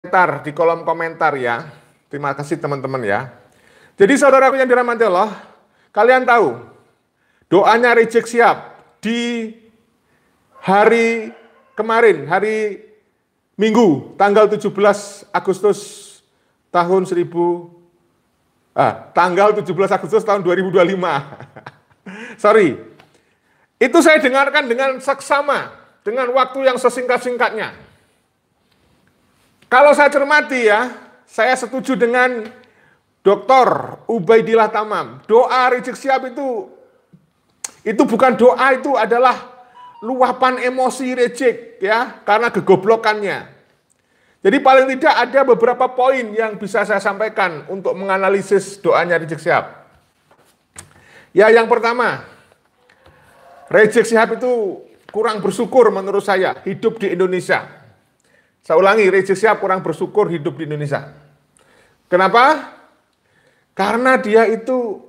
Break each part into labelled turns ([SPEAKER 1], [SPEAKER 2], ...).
[SPEAKER 1] komentar di kolom komentar ya. Terima kasih teman-teman ya. Jadi saudaraku yang dirahmati Allah, kalian tahu doanya Rizik Syihab di hari kemarin, hari Minggu, tanggal 17 Agustus tahun 2025. Sorry. Itu saya dengarkan dengan seksama, dengan waktu yang sesingkat-singkatnya. Kalau saya cermati ya, saya setuju dengan Dr. Ubaidillah Tamam. Doa Rizik Syihab itu bukan doa, itu adalah luapan emosi Rizik ya, karena kegoblokannya. Jadi paling tidak ada beberapa poin yang bisa saya sampaikan untuk menganalisis doanya Rizik Syihab. Ya, yang pertama, Rizik Syihab itu kurang bersyukur menurut saya hidup di Indonesia. Saya ulangi, Rizik Syihab kurang bersyukur hidup di Indonesia. Kenapa? Karena dia itu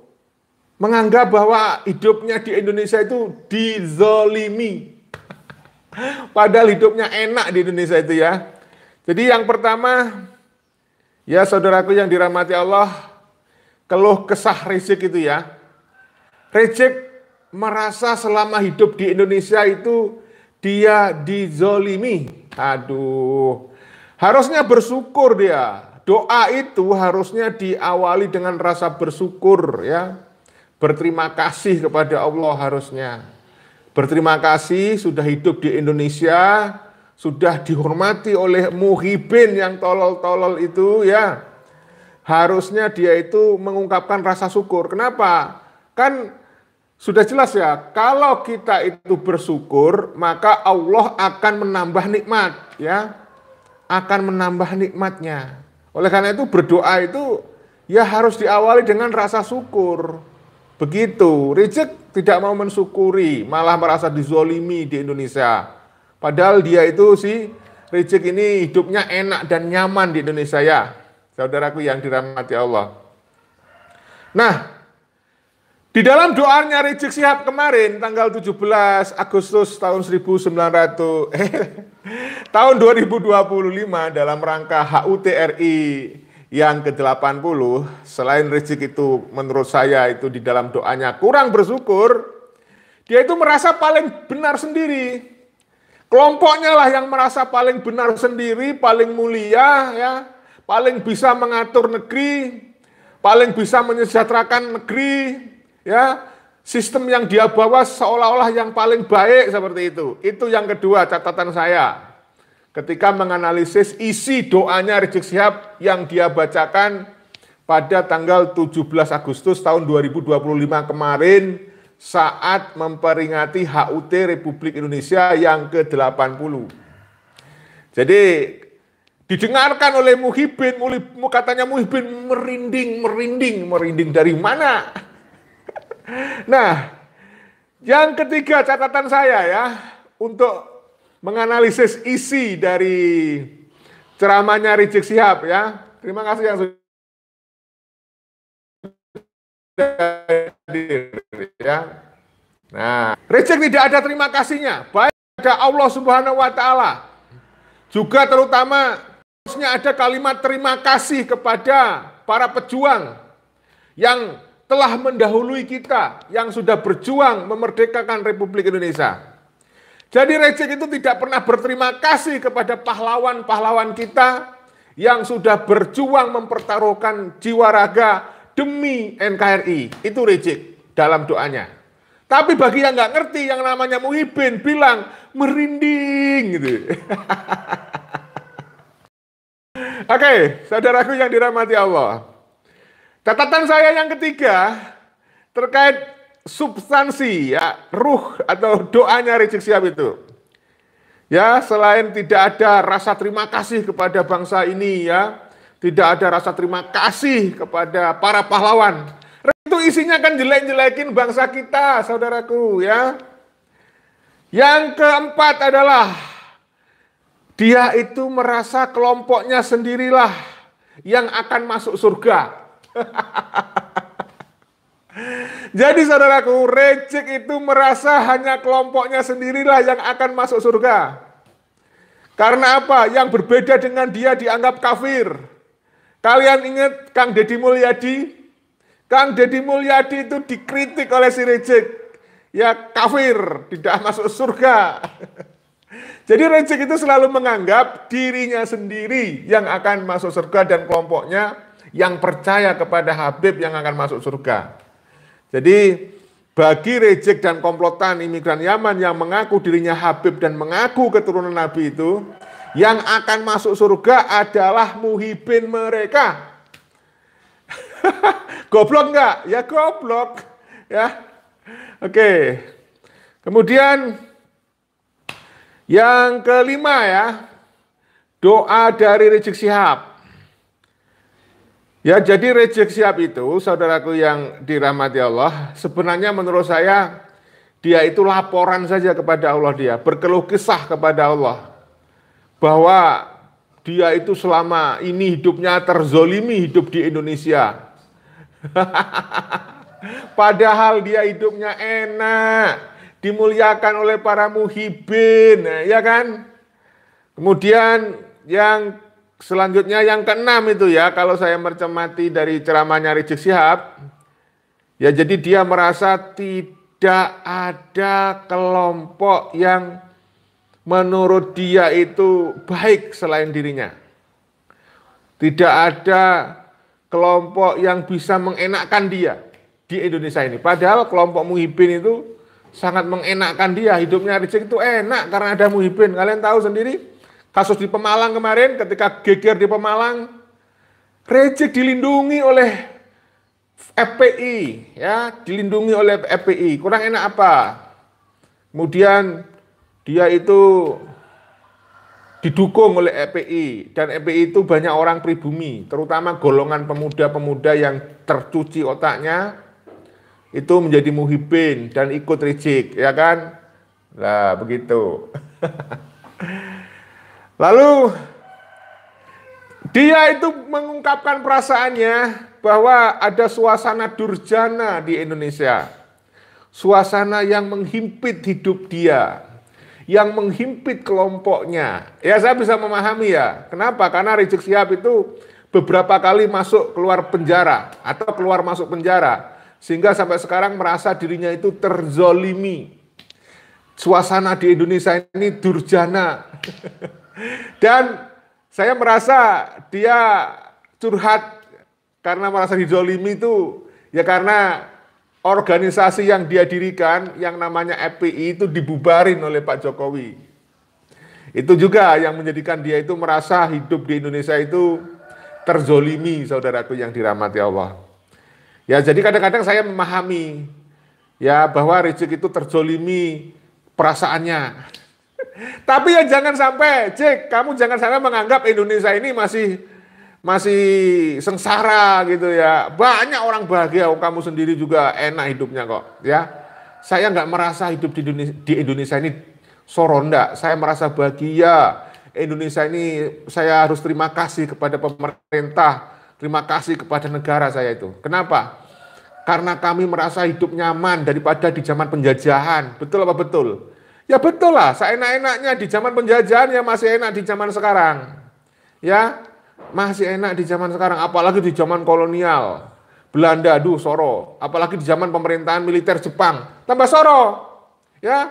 [SPEAKER 1] menganggap bahwa hidupnya di Indonesia itu dizolimi. Padahal hidupnya enak di Indonesia itu ya. Jadi yang pertama, ya saudaraku yang dirahmati Allah, keluh kesah Rizik itu ya. Rizik merasa selama hidup di Indonesia itu dia dizolimi. Aduh, harusnya bersyukur dia. Doa itu harusnya diawali dengan rasa bersyukur ya. Berterima kasih kepada Allah harusnya. Berterima kasih sudah hidup di Indonesia, sudah dihormati oleh muhibin yang tolol-tolol itu ya. Harusnya dia itu mengungkapkan rasa syukur. Kenapa? Kan sudah jelas ya, kalau kita itu bersyukur, maka Allah akan menambah nikmat, ya, akan menambah nikmatnya. Oleh karena itu berdoa itu ya harus diawali dengan rasa syukur. Begitu, Rizik tidak mau mensyukuri, malah merasa dizolimi di Indonesia. Padahal dia itu Rizik ini hidupnya enak dan nyaman di Indonesia ya, saudaraku yang dirahmati Allah. Nah, di dalam doanya Rizik Syihab kemarin tanggal 17 Agustus tahun 2025 dalam rangka HUT RI yang ke-80, selain Rizik itu menurut saya itu di dalam doanya kurang bersyukur, dia itu merasa paling benar sendiri. Kelompoknya lah yang merasa paling benar sendiri, paling mulia ya, paling bisa mengatur negeri, paling bisa menyejahterakan negeri. Ya, sistem yang dia bawa seolah-olah yang paling baik seperti itu. Itu yang kedua catatan saya. Ketika menganalisis isi doanya Rizik Syihab yang dia bacakan pada tanggal 17 Agustus tahun 2025 kemarin saat memperingati HUT Republik Indonesia yang ke-80. Jadi didengarkan oleh muhibin, katanya muhibin merinding dari mana? Nah, yang ketiga catatan saya ya, untuk menganalisis isi dari ceramahnya Rizik Syihab ya. Terima kasih yang sudah hadir ya. Nah, Rizik tidak ada terima kasihnya, baik pada Allah Subhanahu wa taala. Juga terutama harusnya ada kalimat terima kasih kepada para pejuang yang telah mendahului kita, yang sudah berjuang memerdekakan Republik Indonesia. Jadi Rizik itu tidak pernah berterima kasih kepada pahlawan-pahlawan kita yang sudah berjuang mempertaruhkan jiwa raga demi NKRI. Itu Rizik dalam doanya. Tapi bagi yang nggak ngerti, yang namanya muhibin bilang merinding gitu. Oke, saudaraku yang dirahmati Allah. Catatan saya yang ketiga terkait substansi ya, ruh atau doanya Rizik Syihab itu. Ya, selain tidak ada rasa terima kasih kepada bangsa ini ya, tidak ada rasa terima kasih kepada para pahlawan. Itu isinya kan jelek-jelekin bangsa kita, saudaraku ya. Yang keempat adalah dia itu merasa kelompoknya sendirilah yang akan masuk surga. Jadi saudaraku, Rizik itu merasa hanya kelompoknya sendirilah yang akan masuk surga. Karena apa? Yang berbeda dengan dia dianggap kafir. Kalian ingat Kang Deddy Mulyadi? Kang Deddy Mulyadi itu dikritik oleh si Rizik. Ya kafir, tidak masuk surga. Jadi Rizik itu selalu menganggap dirinya sendiri yang akan masuk surga dan kelompoknya yang percaya kepada Habib yang akan masuk surga. Jadi bagi Rizik dan komplotan imigran Yaman yang mengaku dirinya Habib dan mengaku keturunan Nabi itu, yang akan masuk surga adalah muhibin mereka. Goblok enggak? Ya goblok. Ya. Oke. Kemudian yang kelima ya, doa dari Rizik Syihab. Ya, jadi Rizik Syihab itu, saudaraku yang dirahmati Allah, sebenarnya menurut saya dia itu laporan saja kepada Allah, dia berkeluh kesah kepada Allah bahwa dia itu selama ini hidupnya terzolimi hidup di Indonesia. Padahal dia hidupnya enak, dimuliakan oleh para muhibin, ya kan? Kemudian yang selanjutnya yang keenam itu ya, kalau saya mencermati dari ceramahnya Rizik Syihab, ya jadi dia merasa tidak ada kelompok yang menurut dia itu baik selain dirinya. Tidak ada kelompok yang bisa mengenakkan dia di Indonesia ini. Padahal kelompok muhibin itu sangat mengenakkan dia. Hidupnya Rizik itu enak karena ada muhibin. Kalian tahu sendiri kasus di Pemalang kemarin, ketika geger di Pemalang, Rizik dilindungi oleh FPI, ya, dilindungi oleh FPI. Kurang enak apa? Kemudian dia itu didukung oleh FPI, dan FPI itu banyak orang pribumi, terutama golongan pemuda-pemuda yang tercuci otaknya, itu menjadi muhibin dan ikut Rizik, ya kan? Nah, begitu. Lalu dia itu mengungkapkan perasaannya bahwa ada suasana durjana di Indonesia. Suasana yang menghimpit hidup dia, yang menghimpit kelompoknya. Ya, saya bisa memahami ya. Kenapa? Karena Rizik Syihab itu beberapa kali masuk keluar penjara atau keluar masuk penjara, sehingga sampai sekarang merasa dirinya itu terzolimi. Suasana di Indonesia ini durjana. Dan saya merasa dia curhat karena merasa dizolimi itu ya karena organisasi yang dia dirikan yang namanya FPI itu dibubarin oleh Pak Jokowi. Itu juga yang menjadikan dia itu merasa hidup di Indonesia itu terzolimi, saudaraku yang dirahmati Allah. Ya, jadi kadang-kadang saya memahami ya bahwa Rizik itu terzolimi perasaannya. Tapi ya jangan sampai, Cik, kamu jangan sampai menganggap Indonesia ini masih sengsara gitu ya. Banyak orang bahagia, kamu sendiri juga enak hidupnya kok, ya. Saya nggak merasa hidup di Indonesia ini soronda. Saya merasa bahagia. Indonesia ini saya harus terima kasih kepada pemerintah, terima kasih kepada negara saya itu. Kenapa? Karena kami merasa hidup nyaman daripada di zaman penjajahan. Betul apa betul? Ya betul lah, seenak-enaknya di zaman penjajahan ya masih enak di zaman sekarang. Ya, masih enak di zaman sekarang, apalagi di zaman kolonial. Belanda, aduh soro. Apalagi di zaman pemerintahan militer Jepang, tambah soro. Ya,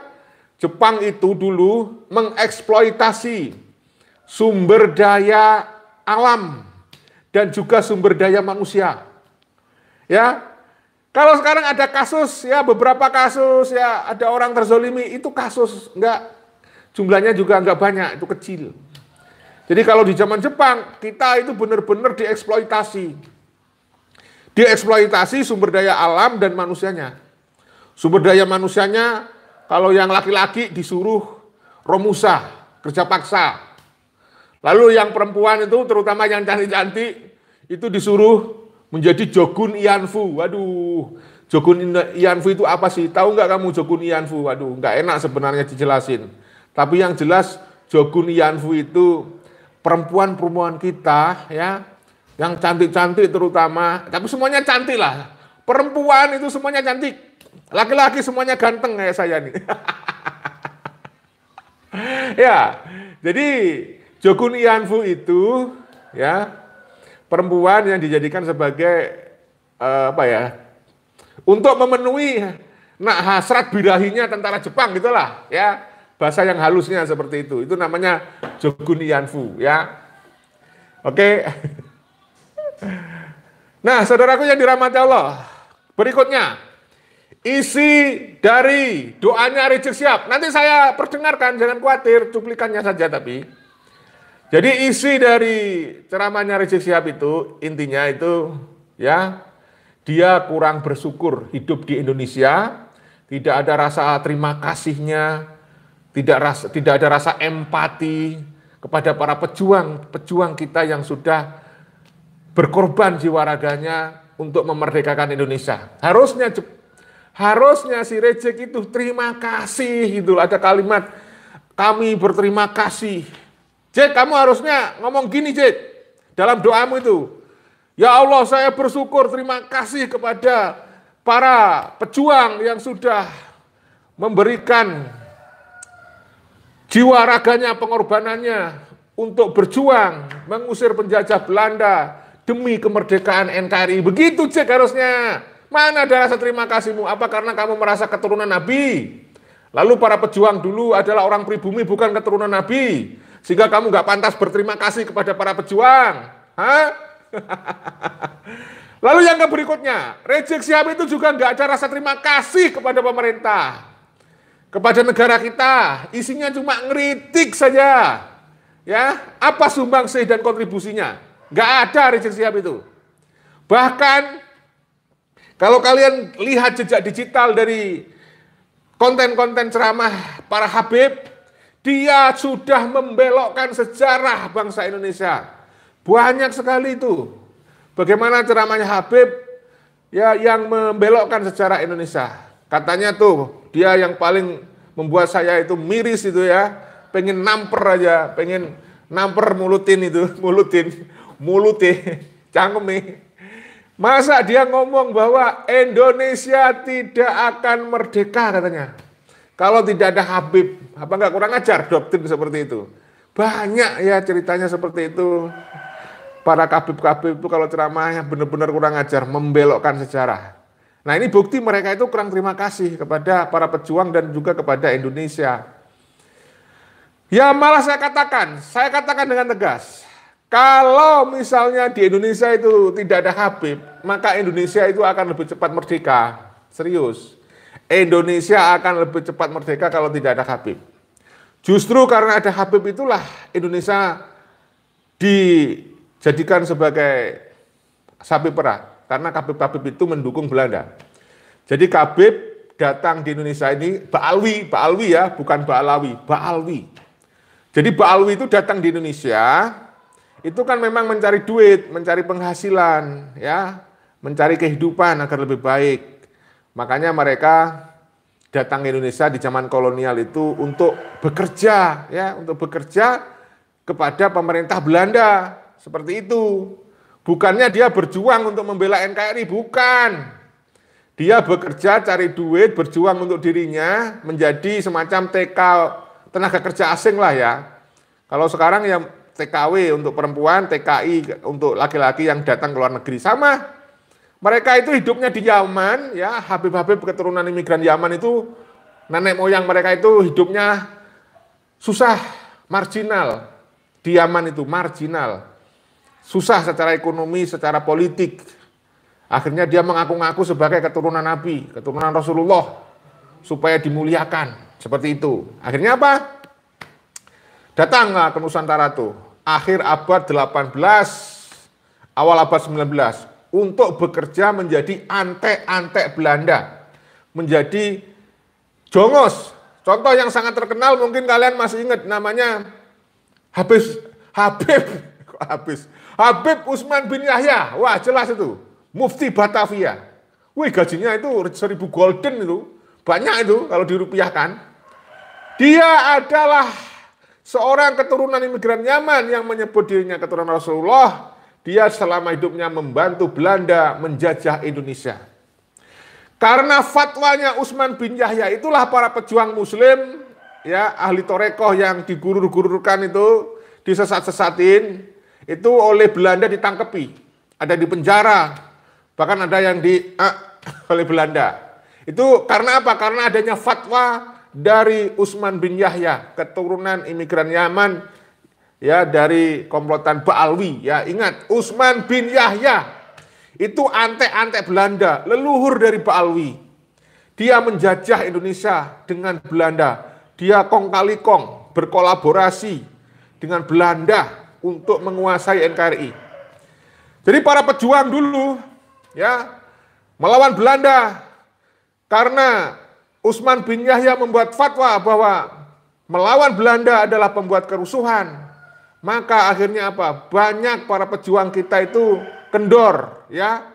[SPEAKER 1] Jepang itu dulu mengeksploitasi sumber daya alam dan juga sumber daya manusia. Ya, kalau sekarang ada kasus, ya beberapa kasus, ya ada orang terzolimi, itu kasus, enggak, jumlahnya juga enggak banyak, itu kecil. Jadi kalau di zaman Jepang, kita itu benar-benar dieksploitasi. Dieksploitasi sumber daya alam dan manusianya. Sumber daya manusianya, kalau yang laki-laki disuruh romusa, kerja paksa. Lalu yang perempuan itu, terutama yang cantik-cantik, itu disuruh menjadi Jogun Ianfu. Waduh, Jogun Ianfu itu apa sih? Tahu nggak kamu Jogun Ianfu? Waduh, nggak enak sebenarnya dijelasin. Tapi yang jelas Jogun Ianfu itu perempuan-perempuan kita ya, yang cantik-cantik terutama, tapi semuanya cantik lah. Perempuan itu semuanya cantik. Laki-laki semuanya ganteng kayak saya nih. Ya, jadi Jokun Ianfu itu ya perempuan yang dijadikan sebagai apa ya, untuk memenuhi hasrat birahinya tentara Jepang gitulah ya, bahasa yang halusnya seperti itu namanya Jokun Ianfu ya. Oke. Nah, saudaraku yang dirahmati Allah, berikutnya isi dari doanya Rizik Syihab. Nanti saya perdengarkan, jangan khawatir, cuplikannya saja tapi. Jadi isi dari ceramahnya Rizik Syihab itu, intinya itu ya, dia kurang bersyukur hidup di Indonesia, tidak ada rasa terima kasihnya, tidak ada rasa empati kepada para pejuang kita yang sudah berkorban jiwa raganya untuk memerdekakan Indonesia. Harusnya si Rizik itu terima kasih gitu. Ada kalimat, kami berterima kasih. Jek, kamu harusnya ngomong gini, Jek, dalam doamu itu. Ya Allah, saya bersyukur, terima kasih kepada para pejuang yang sudah memberikan jiwa raganya, pengorbanannya untuk berjuang mengusir penjajah Belanda demi kemerdekaan NKRI. Begitu, Jek, harusnya. Mana ada rasa terima kasihmu? Apa karena kamu merasa keturunan Nabi? Lalu para pejuang dulu adalah orang pribumi, bukan keturunan Nabi. Sehingga kamu nggak pantas berterima kasih kepada para pejuang. Hah? Lalu yang berikutnya, Rizik Syihab itu juga nggak ada rasa terima kasih kepada pemerintah, kepada negara kita. Isinya cuma ngeritik saja. Ya, apa sumbangsih dan kontribusinya? Nggak ada Rizik Syihab itu. Bahkan kalau kalian lihat jejak digital dari konten-konten ceramah para Habib, dia sudah membelokkan sejarah bangsa Indonesia. Banyak sekali itu. Bagaimana ceramahnya Habib ya yang membelokkan sejarah Indonesia. Katanya tuh dia yang paling membuat saya itu miris itu ya. Pengen namper aja, pengen namper mulutin, cangkeme. Masa dia ngomong bahwa Indonesia tidak akan merdeka katanya kalau tidak ada Habib. Apa enggak kurang ajar doktrin seperti itu? Banyak ya ceritanya seperti itu. Para kabib-kabib itu kalau ceramahnya benar-benar kurang ajar, membelokkan sejarah. Nah, ini bukti mereka itu kurang terima kasih kepada para pejuang dan juga kepada Indonesia. Ya malah saya katakan dengan tegas, kalau misalnya di Indonesia itu tidak ada Habib, maka Indonesia itu akan lebih cepat merdeka. Serius. Indonesia akan lebih cepat merdeka kalau tidak ada Habib. Justru karena ada Habib itulah Indonesia dijadikan sebagai sapi perah. Karena Habib-Habib itu mendukung Belanda. Jadi Habib datang di Indonesia ini, Ba'alwi ya, bukan Ba'alawi, Ba'alwi. Jadi Ba'alwi itu datang di Indonesia, itu kan memang mencari duit, mencari penghasilan, ya, mencari kehidupan agar lebih baik. Makanya mereka datang ke Indonesia di zaman kolonial itu untuk bekerja, ya, untuk bekerja kepada pemerintah Belanda, seperti itu. Bukannya dia berjuang untuk membela NKRI, bukan. Dia bekerja, cari duit, berjuang untuk dirinya, menjadi semacam tenaga kerja asing lah ya. Kalau sekarang ya TKW untuk perempuan, TKI untuk laki-laki yang datang ke luar negeri. Sama, mereka itu hidupnya di Yaman, ya, Habib-Habib keturunan imigran Yaman itu, nenek moyang mereka itu hidupnya susah, marginal. Di Yaman itu marginal. Susah secara ekonomi, secara politik. Akhirnya dia mengaku-ngaku sebagai keturunan Nabi, keturunan Rasulullah, supaya dimuliakan. Seperti itu. Akhirnya apa? Datanglah ke Nusantara tuh. Akhir abad 18, awal abad 19. Untuk bekerja menjadi antek-antek Belanda. Menjadi jongos. Contoh yang sangat terkenal mungkin kalian masih ingat namanya Habib Usman bin Yahya. Wah jelas itu. Mufti Batavia. Wih gajinya itu 1.000 golden itu. Banyak itu kalau dirupiahkan. Dia adalah seorang keturunan imigran Yaman yang menyebut dirinya keturunan Rasulullah. Dia selama hidupnya membantu Belanda menjajah Indonesia. Karena fatwanya Usman bin Yahya itulah para pejuang muslim ya ahli torekoh yang digurur-gururkan itu, disesat-sesatin, itu oleh Belanda ditangkepi, ada di penjara, bahkan ada yang oleh Belanda. Itu karena apa? Karena adanya fatwa dari Utsman bin Yahya, keturunan imigran Yaman, ya dari komplotan Ba'alwi. Ya ingat, Utsman bin Yahya itu antek-antek Belanda, leluhur dari Ba'alwi. Dia menjajah Indonesia dengan Belanda. Dia kong kali kong berkolaborasi dengan Belanda untuk menguasai NKRI. Jadi para pejuang dulu ya melawan Belanda karena Utsman bin Yahya membuat fatwa bahwa melawan Belanda adalah pembuat kerusuhan. Maka akhirnya apa? Banyak para pejuang kita itu kendor, ya.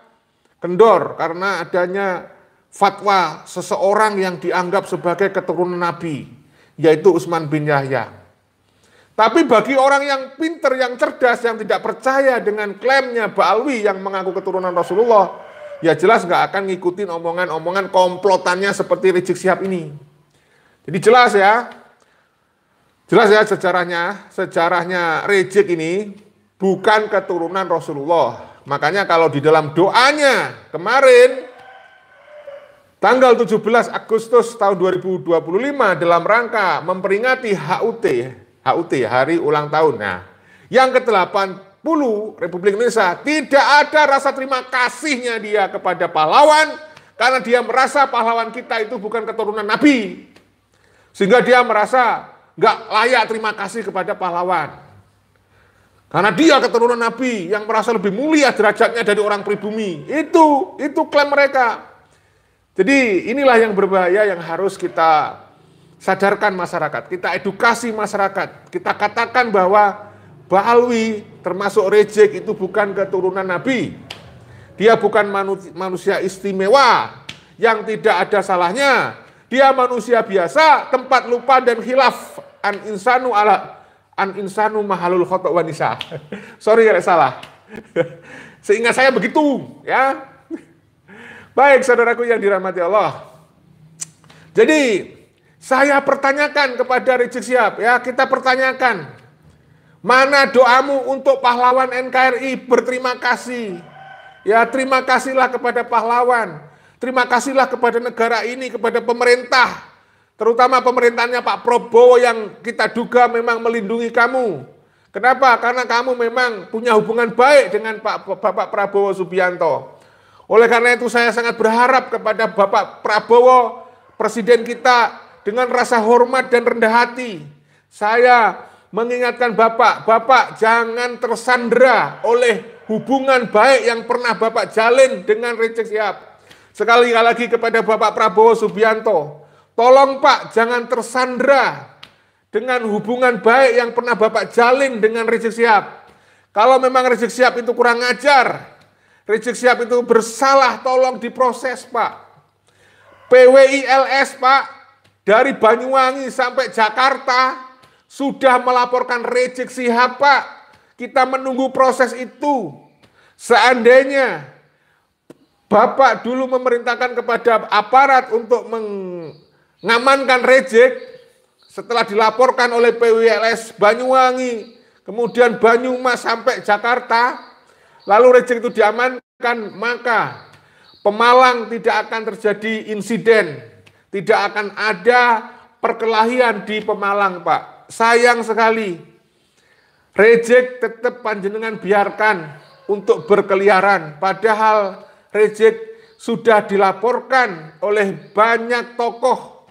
[SPEAKER 1] Kendor karena adanya fatwa seseorang yang dianggap sebagai keturunan Nabi, yaitu Utsman bin Yahya. Tapi bagi orang yang pinter, yang cerdas, yang tidak percaya dengan klaimnya Ba'alwi yang mengaku keturunan Rasulullah, ya jelas nggak akan ngikutin omongan-omongan komplotannya seperti Rizik Syihab ini. Jadi jelas ya sejarahnya Rizik ini bukan keturunan Rasulullah. Makanya kalau di dalam doanya kemarin, tanggal 17 Agustus tahun 2025 dalam rangka memperingati HUT, Hari Ulang Tahun. Nah, yang ke-80 Republik Indonesia, tidak ada rasa terima kasihnya dia kepada pahlawan, karena dia merasa pahlawan kita itu bukan keturunan Nabi. Sehingga dia merasa nggak layak terima kasih kepada pahlawan. Karena dia keturunan Nabi yang merasa lebih mulia derajatnya dari orang pribumi. Itu klaim mereka. Jadi inilah yang berbahaya yang harus kita sadarkan masyarakat, kita edukasi masyarakat, kita katakan bahwa Ba'alwi termasuk Rizik itu bukan keturunan Nabi. Dia bukan manusia istimewa yang tidak ada salahnya. Dia manusia biasa, tempat lupa dan khilaf. An insanu mahalul khata' wa nisa. Sorry kalau salah. Seingat saya begitu, ya. Baik, saudaraku yang dirahmati Allah. Jadi saya pertanyakan kepada Rizik Syihab, ya kita pertanyakan, mana doamu untuk pahlawan NKRI? Berterima kasih. Ya terima kasihlah kepada pahlawan. Terima kasihlah kepada negara ini, kepada pemerintah. Terutama pemerintahnya Pak Prabowo yang kita duga memang melindungi kamu. Kenapa? Karena kamu memang punya hubungan baik dengan Bapak Prabowo Subianto. Oleh karena itu saya sangat berharap kepada Bapak Prabowo, Presiden kita, dengan rasa hormat dan rendah hati. Saya mengingatkan Bapak jangan tersandera oleh hubungan baik yang pernah Bapak jalin dengan Rizik Syihab. Sekali lagi kepada Bapak Prabowo Subianto, tolong Pak jangan tersandera dengan hubungan baik yang pernah Bapak jalin dengan Rizik Syihab. Kalau memang Rizik Syihab itu kurang ajar, Rizik Syihab itu bersalah, tolong diproses Pak. PWILS Pak, dari Banyuwangi sampai Jakarta sudah melaporkan Rizik Syihab Pak. Kita menunggu proses itu. Seandainya Bapak dulu memerintahkan kepada aparat untuk mengamankan Rizik, setelah dilaporkan oleh PWILS Banyuwangi, kemudian Banyumas sampai Jakarta, lalu Rizik itu diamankan, maka Pemalang tidak akan terjadi insiden, tidak akan ada perkelahian di Pemalang Pak. Sayang sekali, Rizik tetap panjenengan biarkan untuk berkeliaran, padahal Rizik sudah dilaporkan oleh banyak tokoh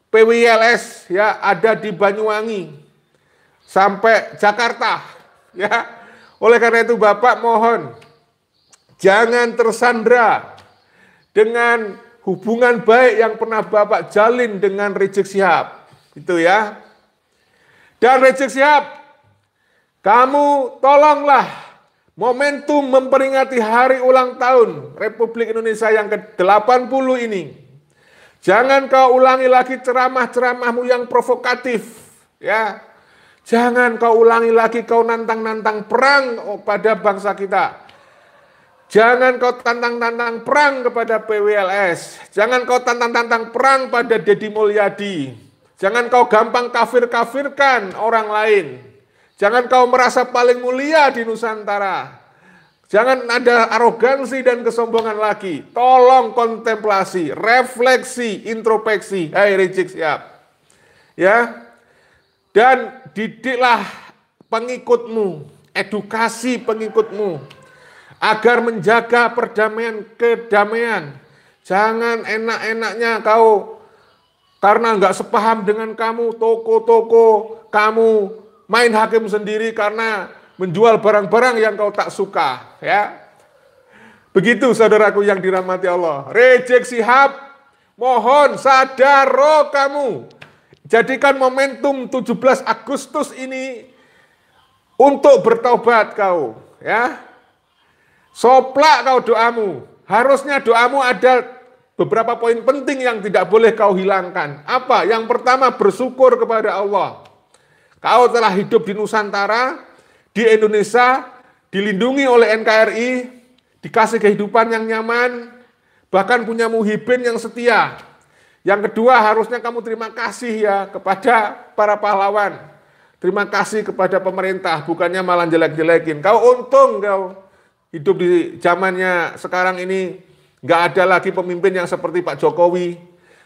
[SPEAKER 1] PWILS ya ada di Banyuwangi sampai Jakarta ya. Oleh karena itu Bapak mohon jangan tersandera dengan hubungan baik yang pernah Bapak jalin dengan Rizik Syihab. Itu ya. Dan Rizik Syihab, kamu tolonglah momentum memperingati hari ulang tahun Republik Indonesia yang ke-80 ini. Jangan kau ulangi lagi ceramah-ceramahmu yang provokatif. Ya. Jangan kau ulangi lagi kau nantang-nantang perang pada bangsa kita. Jangan kau tantang-tantang perang kepada PWLS. Jangan kau tantang-tantang perang pada Deddy Mulyadi. Jangan kau gampang kafir-kafirkan orang lain. Jangan kau merasa paling mulia di Nusantara. Jangan ada arogansi dan kesombongan lagi. Tolong kontemplasi, refleksi, introspeksi. Hai Rizik Syihab. Ya. Dan didiklah pengikutmu, edukasi pengikutmu agar menjaga perdamaian, kedamaian. Jangan enak-enaknya kau karena nggak sepaham dengan kamu, toko-toko, kamu main hakim sendiri karena menjual barang-barang yang kau tak suka, ya. Begitu saudaraku yang dirahmati Allah. Rizik Syihab, mohon sadar kamu. Jadikan momentum 17 Agustus ini untuk bertaubat kau, ya. Soplak kau doamu. Harusnya doamu ada beberapa poin penting yang tidak boleh kau hilangkan. Apa? Yang pertama, bersyukur kepada Allah. Kau telah hidup di Nusantara, di Indonesia, dilindungi oleh NKRI, dikasih kehidupan yang nyaman, bahkan punya muhibin yang setia. Yang kedua, harusnya kamu terima kasih ya kepada para pahlawan. Terima kasih kepada pemerintah, bukannya malah jelek-jelekin. Kau untung kau hidup di zamannya sekarang ini, nggak ada lagi pemimpin yang seperti Pak Jokowi.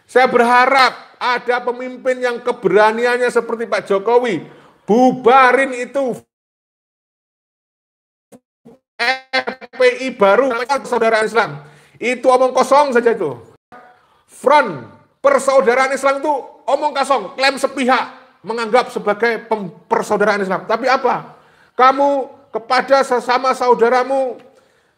[SPEAKER 1] Saya berharap ada pemimpin yang keberaniannya seperti Pak Jokowi. Bubarin itu FPI baru, persaudaraan Islam. Itu omong kosong saja itu. Front persaudaraan Islam itu omong kosong, klaim sepihak, menganggap sebagai persaudaraan Islam. Tapi apa? Kamu kepada sesama saudaramu,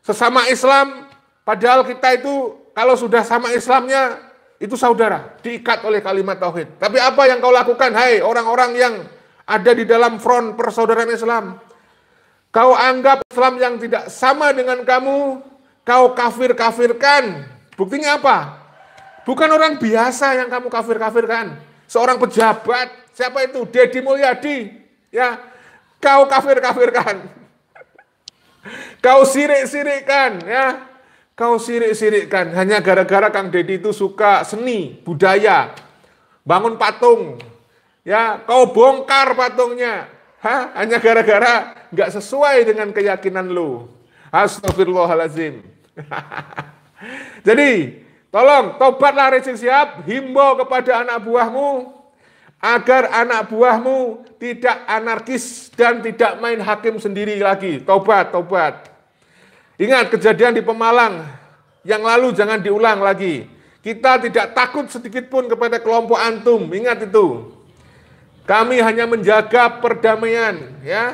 [SPEAKER 1] sesama Islam, padahal kita itu kalau sudah sama Islamnya, itu saudara, diikat oleh kalimat tauhid. Tapi apa yang kau lakukan, hai orang-orang yang ada di dalam front persaudaraan Islam? Kau anggap Islam yang tidak sama dengan kamu, kau kafir-kafirkan. Buktinya apa? Bukan orang biasa yang kamu kafir-kafirkan. Seorang pejabat, siapa itu? Deddy Mulyadi. Ya, kau kafir-kafirkan. Kau sirik-sirikkan, ya. Kau sirik-sirikkan hanya gara-gara Kang Deddy itu suka seni, budaya. Bangun patung. Ya, kau bongkar patungnya. Hanya gara-gara nggak sesuai dengan keyakinan lu. Astagfirullahaladzim. Jadi, tolong tobatlah Rizik Syihab, himbau kepada anak buahmu agar anak buahmu tidak anarkis dan tidak main hakim sendiri lagi. Tobat, tobat. Ingat kejadian di Pemalang yang lalu jangan diulang lagi. Kita tidak takut sedikit pun kepada kelompok antum. Ingat itu. Kami hanya menjaga perdamaian, ya.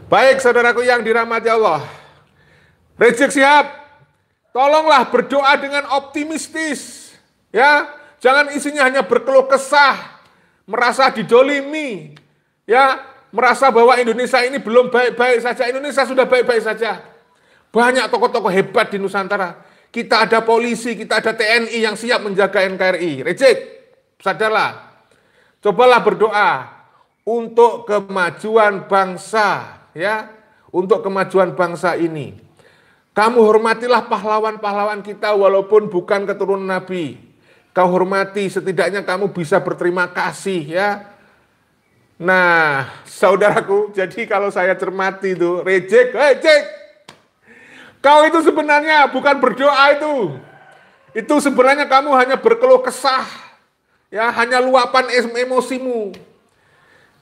[SPEAKER 1] Baik saudaraku yang dirahmati Allah. Rizik Syihab, tolonglah berdoa dengan optimistis, ya. Jangan isinya hanya berkeluh kesah, merasa didolimi, ya, merasa bahwa Indonesia ini belum baik-baik saja. Indonesia sudah baik-baik saja. Banyak tokoh-tokoh hebat di Nusantara. Kita ada polisi, kita ada TNI yang siap menjaga NKRI. Rizik, sadarlah. Cobalah berdoa untuk kemajuan bangsa, ya, untuk kemajuan bangsa ini. Kamu hormatilah pahlawan-pahlawan kita walaupun bukan keturunan Nabi. Kau hormati, setidaknya kamu bisa berterima kasih, ya. Nah, saudaraku, jadi kalau saya cermati itu, Rizik, kau itu sebenarnya bukan berdoa itu. Itu sebenarnya kamu hanya berkeluh kesah. Ya, hanya luapan emosimu.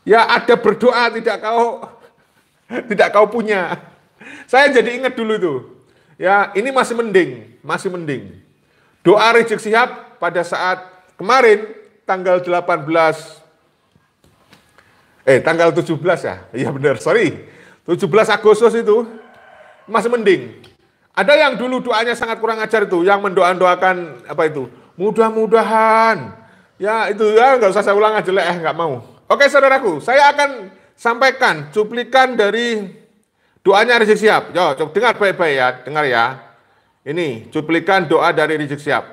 [SPEAKER 1] Ya, ada berdoa tidak kau punya. Saya jadi ingat dulu itu. Ya, ini masih mending. Doa Rizik Syihab pada saat kemarin tanggal 17 ya. Iya benar, sorry. 17 Agustus itu masih mending. Ada yang dulu doanya sangat kurang ajar itu, yang mendoakan apa itu? Mudah-mudahan. Ya itu ya, nggak usah saya ulang aja lah, nggak mau. Oke saudaraku, saya akan sampaikan cuplikan dari doanya Rizik Syihab. Yo, coba dengar baik-baik ya, dengar ya. Ini cuplikan doa dari Rizik Syihab.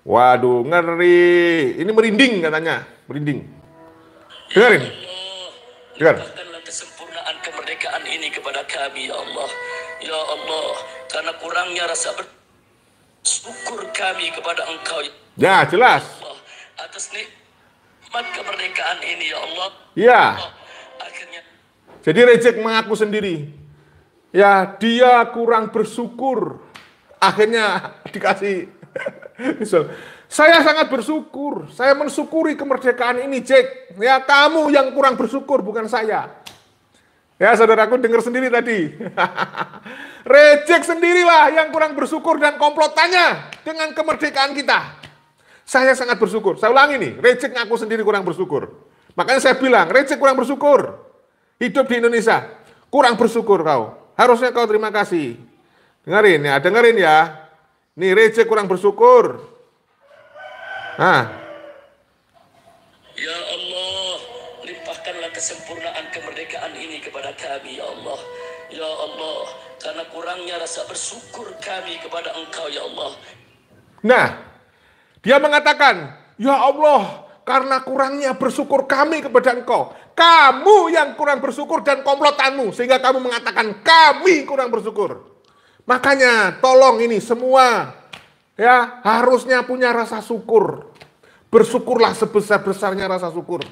[SPEAKER 1] Waduh, ngeri. Ini merinding katanya, merinding. Dengarin. Dengar.
[SPEAKER 2] Limpahkanlah kesempurnaan kemerdekaan ini kepada kami, ya Allah. Ya Allah, karena kurangnya rasa bersyukur kami kepada Engkau.
[SPEAKER 1] Ya, jelas.
[SPEAKER 2] atas nikmat kemerdekaan ini ya Allah.
[SPEAKER 1] Ya.
[SPEAKER 2] Akhirnya.
[SPEAKER 1] Jadi Rejek mengaku sendiri. Ya, dia kurang bersyukur. Akhirnya dikasih. Saya sangat bersyukur. Saya mensyukuri kemerdekaan ini, Jack. Ya, kamu yang kurang bersyukur, bukan saya. Ya, saudaraku dengar sendiri tadi. Rejek sendirilah yang kurang bersyukur dan komplotannya dengan kemerdekaan kita. Saya sangat bersyukur. Saya ulangi nih, Rejek ngaku sendiri kurang bersyukur. Makanya saya bilang, Rejek kurang bersyukur. Hidup di Indonesia, kurang bersyukur kau. Harusnya kau terima kasih. Dengerin ya. Nih, Rejek kurang bersyukur. Nah.
[SPEAKER 2] Ya Allah, limpahkanlah kesempurnaan kemerdekaan ini kepada kami, ya Allah. Ya Allah, karena kurangnya rasa bersyukur kami kepada Engkau, ya Allah.
[SPEAKER 1] Nah, dia mengatakan, ya Allah, karena kurangnya bersyukur kami kepada Engkau. Kamu yang kurang bersyukur dan komplotanmu, sehingga kamu mengatakan kami kurang bersyukur. Makanya tolong ini semua ya harusnya punya rasa syukur. Bersyukurlah sebesar-besarnya rasa syukur.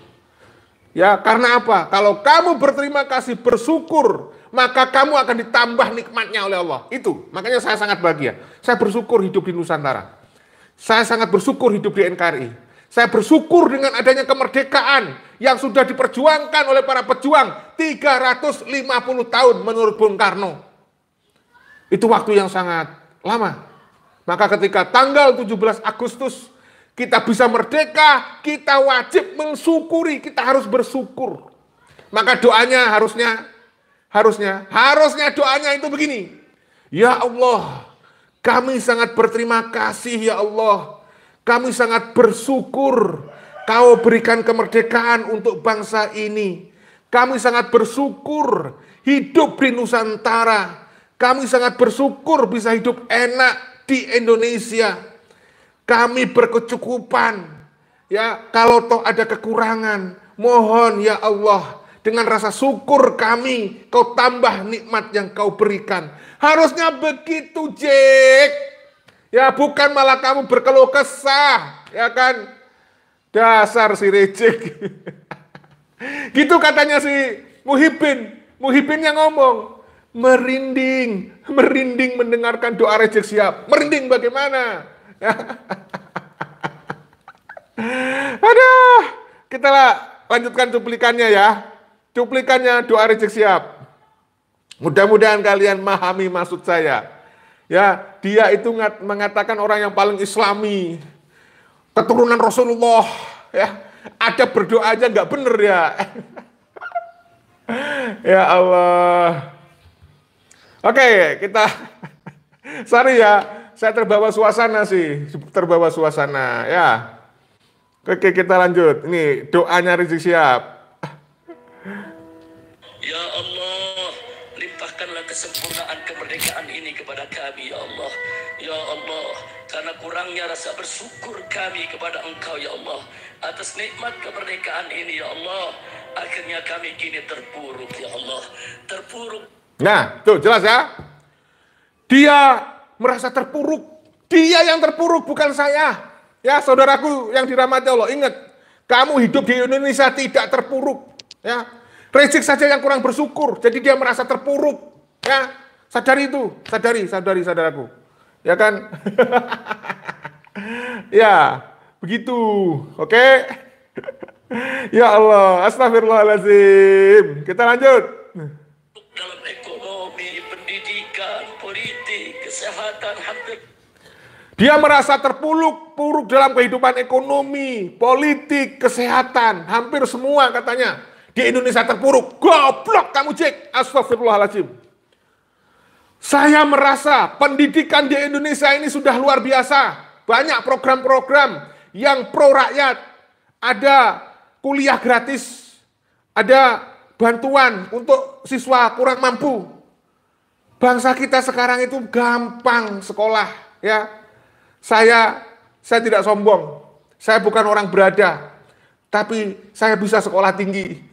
[SPEAKER 1] Ya, karena apa? Kalau kamu berterima kasih, bersyukur, maka kamu akan ditambah nikmatnya oleh Allah. Itu, makanya saya sangat bahagia. Saya bersyukur hidup di Nusantara. Saya sangat bersyukur hidup di NKRI. Saya bersyukur dengan adanya kemerdekaan yang sudah diperjuangkan oleh para pejuang 350 tahun menurut Bung Karno. Itu waktu yang sangat lama. Maka ketika tanggal 17 Agustus kita bisa merdeka, kita wajib mensyukuri, kita harus bersyukur. Maka doanya harusnya doanya itu begini. Ya Allah, kami sangat berterima kasih ya Allah. Kami sangat bersyukur Kau berikan kemerdekaan untuk bangsa ini. Kami sangat bersyukur hidup di Nusantara. Kami sangat bersyukur bisa hidup enak di Indonesia. Kami berkecukupan. Ya, kalau toh ada kekurangan, mohon ya Allah, dengan rasa syukur kami, Kau tambah nikmat yang Kau berikan. Harusnya begitu, Jack. Ya, bukan malah kamu berkeluh kesah, ya kan? Dasar si Rejek. Gitu katanya si Muhyiddin. Muhyiddin yang ngomong, merinding mendengarkan doa Rejek Sihab. Merinding bagaimana? Aduh, kita lanjutkan cuplikannya ya. Cuplikannya doa Rejek Sihab. Mudah-mudahan kalian memahami maksud saya. Ya, dia itu mengatakan orang yang paling Islami, keturunan Rasulullah. Ya, ada berdoa aja nggak bener ya. Ya Allah. Oke, kita sorry ya, saya terbawa suasana ya. Oke, kita lanjut. Ini doanya Rizik Sihab.
[SPEAKER 2] Ya Allah, limpahkanlah kesempurnaan kemerdekaan ini kepada kami, ya Allah. Ya Allah, karena kurangnya rasa bersyukur kami kepada Engkau, ya Allah, atas nikmat kemerdekaan ini, ya Allah. Akhirnya kami kini terpuruk, ya Allah. Terpuruk.
[SPEAKER 1] Nah, tuh jelas ya. Dia merasa terpuruk. Dia yang terpuruk, bukan saya. Ya, saudaraku yang dirahmati Allah, ingat, kamu hidup di Indonesia tidak terpuruk. Ya, Rejek saja yang kurang bersyukur, jadi dia merasa terpuruk. Ya, sadari itu, sadari saudaraku. Ya kan? Ya, begitu. Oke? Ya Allah, astagfirullahaladzim. Kita lanjut.
[SPEAKER 2] Dalam ekonomi, pendidikan, politik, kesehatan, hampir.
[SPEAKER 1] Dia merasa terpuruk dalam kehidupan ekonomi, politik, kesehatan, hampir semua katanya. Di Indonesia terpuruk. Goblok kamu, Jack. Astagfirullahaladzim. Saya merasa pendidikan di Indonesia ini sudah luar biasa. Banyak program-program yang pro rakyat. Ada kuliah gratis. Ada bantuan untuk siswa kurang mampu. Bangsa kita sekarang itu gampang sekolah. Ya, saya tidak sombong. Saya bukan orang berada. Tapi saya bisa sekolah tinggi.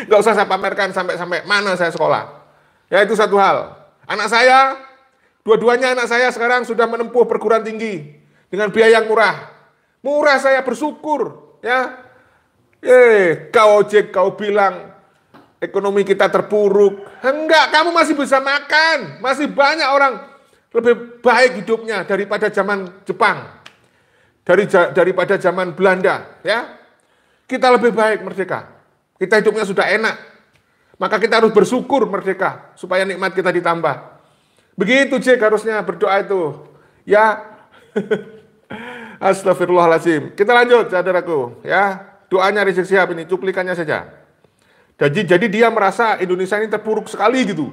[SPEAKER 1] Gak usah saya pamerkan sampai mana saya sekolah. Ya, itu satu hal. Anak saya, dua-duanya anak saya sekarang sudah menempuh perguruan tinggi dengan biaya yang murah. Murah saya bersyukur, ya. Kau ojek, kau bilang ekonomi kita terpuruk. Enggak, kamu masih bisa makan. Masih banyak orang lebih baik hidupnya daripada zaman Jepang. Daripada zaman Belanda, ya. Kita lebih baik merdeka. Kita hidupnya sudah enak. Maka kita harus bersyukur merdeka supaya nikmat kita ditambah. Begitu Cik harusnya berdoa itu. Ya. Astagfirullahaladzim. Kita lanjut saudaraku, ya. Doanya Rizik Syihab ini, cuplikannya saja. Jadi dia merasa Indonesia ini terpuruk sekali gitu.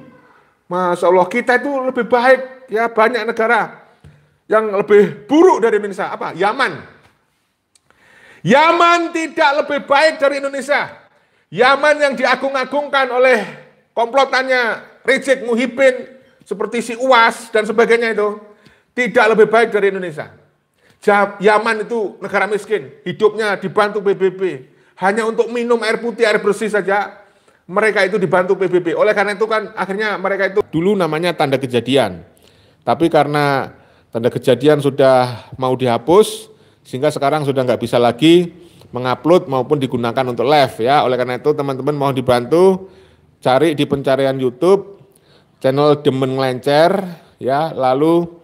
[SPEAKER 1] Masya Allah, kita itu lebih baik. Ya, banyak negara yang lebih buruk dari Indonesia. Apa? Yaman. Yaman tidak lebih baik dari Indonesia. Yaman yang diagung-agungkan oleh komplotannya Rizik Muhyiddin, seperti si UAS dan sebagainya itu, tidak lebih baik dari Indonesia. Yaman itu negara miskin, hidupnya dibantu PBB. Hanya untuk minum air putih, air bersih saja, mereka itu dibantu PBB. Oleh karena itu kan akhirnya mereka itu dulu namanya Tanda Kejadian. Tapi karena Tanda Kejadian sudah mau dihapus, sehingga sekarang sudah nggak bisa lagi mengupload maupun digunakan untuk live ya. Oleh karena itu teman-teman mohon dibantu cari di pencarian YouTube channel Demen Ngelencer ya, lalu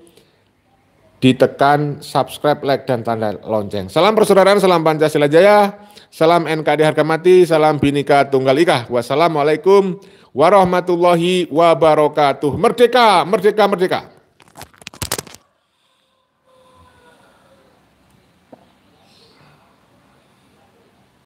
[SPEAKER 1] ditekan subscribe, like, dan tanda lonceng. Salam persaudaraan, salam Pancasila Jaya, salam NKRI harga mati, salam Bhinneka Tunggal Ika. Wassalamualaikum warahmatullahi wabarakatuh. Merdeka, merdeka, merdeka.